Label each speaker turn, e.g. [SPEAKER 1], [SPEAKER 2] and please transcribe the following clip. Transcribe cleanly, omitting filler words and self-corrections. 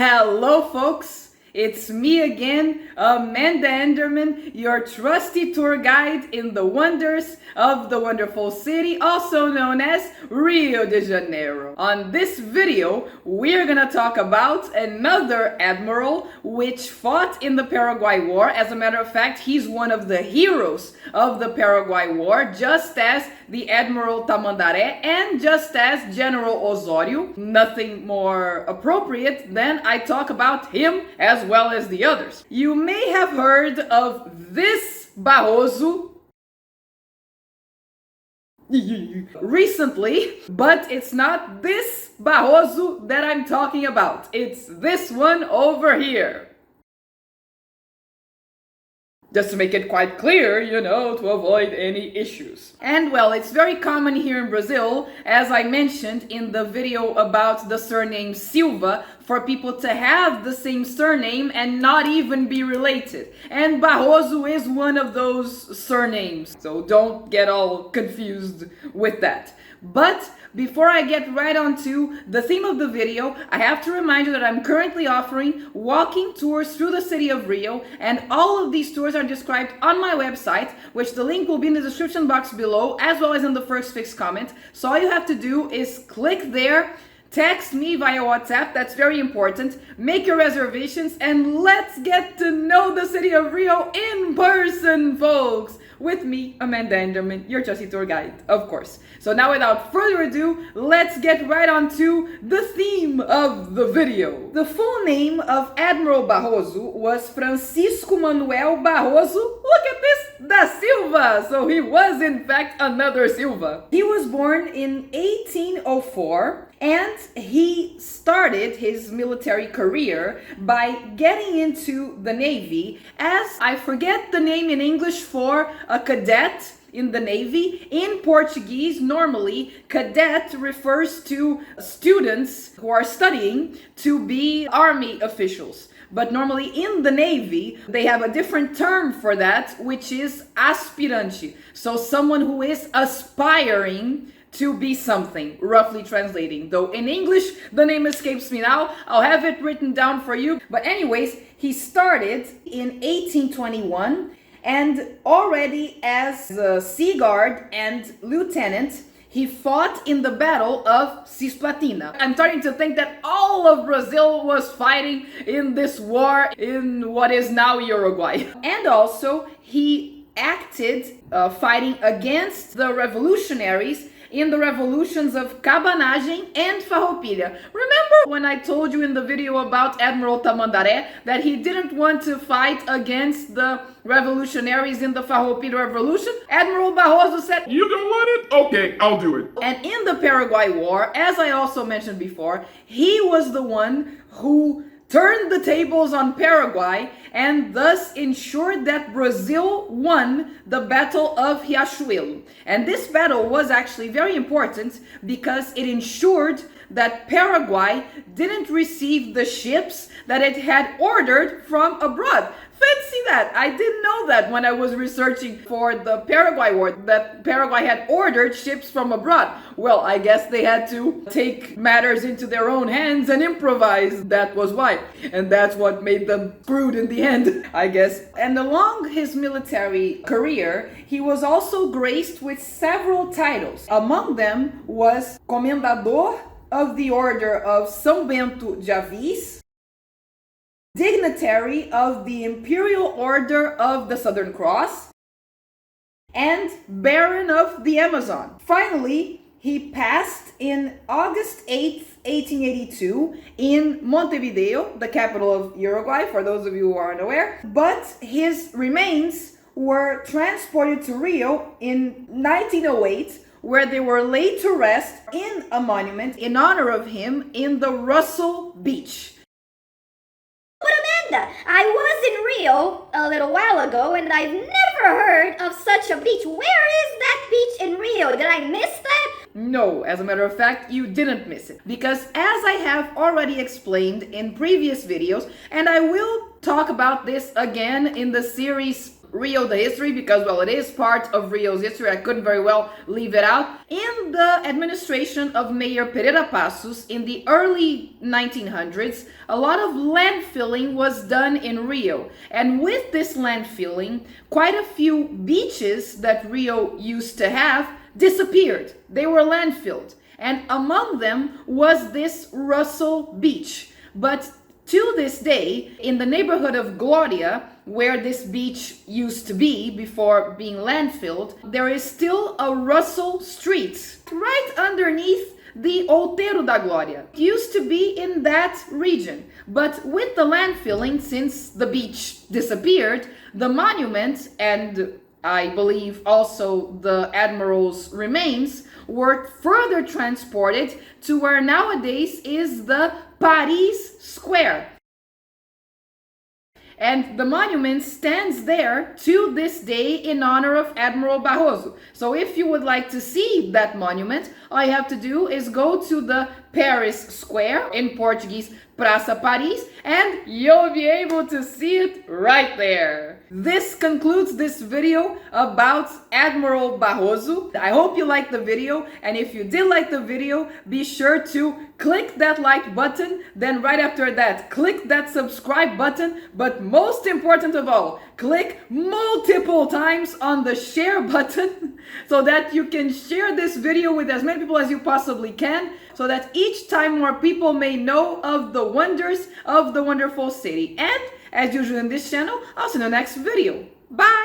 [SPEAKER 1] Hello, folks. It's me again, Amanda Enderman, your trusty tour guide in the wonders of the wonderful city, also known as Rio de Janeiro. On this video, we're gonna talk about another admiral which fought in the Paraguay War. As a matter of fact, he's one of the heroes of the Paraguay War, just as the Admiral Tamandaré and just as General Osório. Nothing more appropriate than I talk about him as well as the others. You may have heard of this Barroso recently, but it's not this Barroso that I'm talking about. It's this one over here. Just to make it quite clear, to avoid any issues. And well, it's very common here in Brazil, as I mentioned in the video about the surname Silva, for people to have the same surname and not even be related. And Barroso is one of those surnames, so don't get all confused with that. But before I get right on to the theme of the video, I have to remind you that I'm currently offering walking tours through the city of Rio, and all of these tours are described on my website, which the link will be in the description box below, as well as in the first fixed comment. So all you have to do is click there, text me via WhatsApp, that's very important, make your reservations, and let's get to know the city of Rio in person, folks! With me, Amanda Enderman, your trusty tour guide, of course. So now without further ado, let's get right on to the theme of the video. The full name of Admiral Barroso was Francisco Manuel Barroso, look at this, da Silva! So he was in fact another Silva. He was born in 1804, and he started his military career by getting into the Navy as, I forget the name in English for a cadet in the Navy. In Portuguese, normally, cadet refers to students who are studying to be army officials. But normally in the Navy, they have a different term for that, which is aspirante. So someone who is aspiring to be something, roughly translating. Though in English, the name escapes me now. I'll have it written down for you. But anyways, he started in 1821, and already as a sea guard and lieutenant, he fought in the Battle of Cisplatina. I'm starting to think that all of Brazil was fighting in this war in what is now Uruguay. And also, he acted fighting against the revolutionaries in the revolutions of Cabanagem and Farroupilha. Remember when I told you in the video about Admiral Tamandaré that he didn't want to fight against the revolutionaries in the Farroupilha revolution? Admiral Barroso said,
[SPEAKER 2] "You don't want it? Okay, I'll do it."
[SPEAKER 1] And in the Paraguay War, as I also mentioned before, he was the one who turned the tables on Paraguay and thus ensured that Brazil won the Battle of Riachuelo. And this battle was actually very important because it ensured that Paraguay didn't receive the ships that it had ordered from abroad. Fancy that! I didn't know that when I was researching for the Paraguay War, that Paraguay had ordered ships from abroad. Well, I guess they had to take matters into their own hands and improvise. That was why. And that's what made them screwed in the end, I guess. And along his military career, he was also graced with several titles. Among them was Comendador of the Order of São Bento de Avis, Dignitary of the Imperial Order of the Southern Cross, and Baron of the Amazon. Finally, he passed in August 8th, 1882 in Montevideo, the capital of Uruguay, for those of you who are unaware. But his remains were transported to Rio in 1908, where they were laid to rest in a monument in honor of him in the Russell Beach.
[SPEAKER 3] But Amanda, I was in Rio a little while ago and I've never heard of such a beach. Where is that beach in Rio? Did I miss that?
[SPEAKER 1] No, as a matter of fact, you didn't miss it. Because as I have already explained in previous videos, and I will talk about this again in the series Rio the history because, well, it is part of Rio's history. I couldn't very well leave it out. In the administration of Mayor Pereira Passos in the early 1900s, a lot of landfilling was done in Rio. And with this landfilling, quite a few beaches that Rio used to have disappeared. They were landfilled. And among them was this Russell Beach. But to this day, in the neighborhood of Gloria, where this beach used to be before being landfilled, there is still a Russell Street right underneath the Outeiro da Glória. It used to be in that region, but with the landfilling, since the beach disappeared, the monument and I believe also the Admiral's remains were further transported to where nowadays is the Paris Square. And the monument stands there to this day in honor of Admiral Barroso. So if you would like to see that monument, all you have to do is go to the Paris Square, in Portuguese, Praça Paris, and you'll be able to see it right there. This concludes this video about Admiral Barroso. I hope you liked the video, and if you did like the video, be sure to click that like button, then right after that, click that subscribe button, but most important of all, click multiple times on the share button so that you can share this video with as many people as you possibly can, so that each time more people may know of the wonders of the wonderful city. And as usual in this channel, I'll see you in the next video. Bye!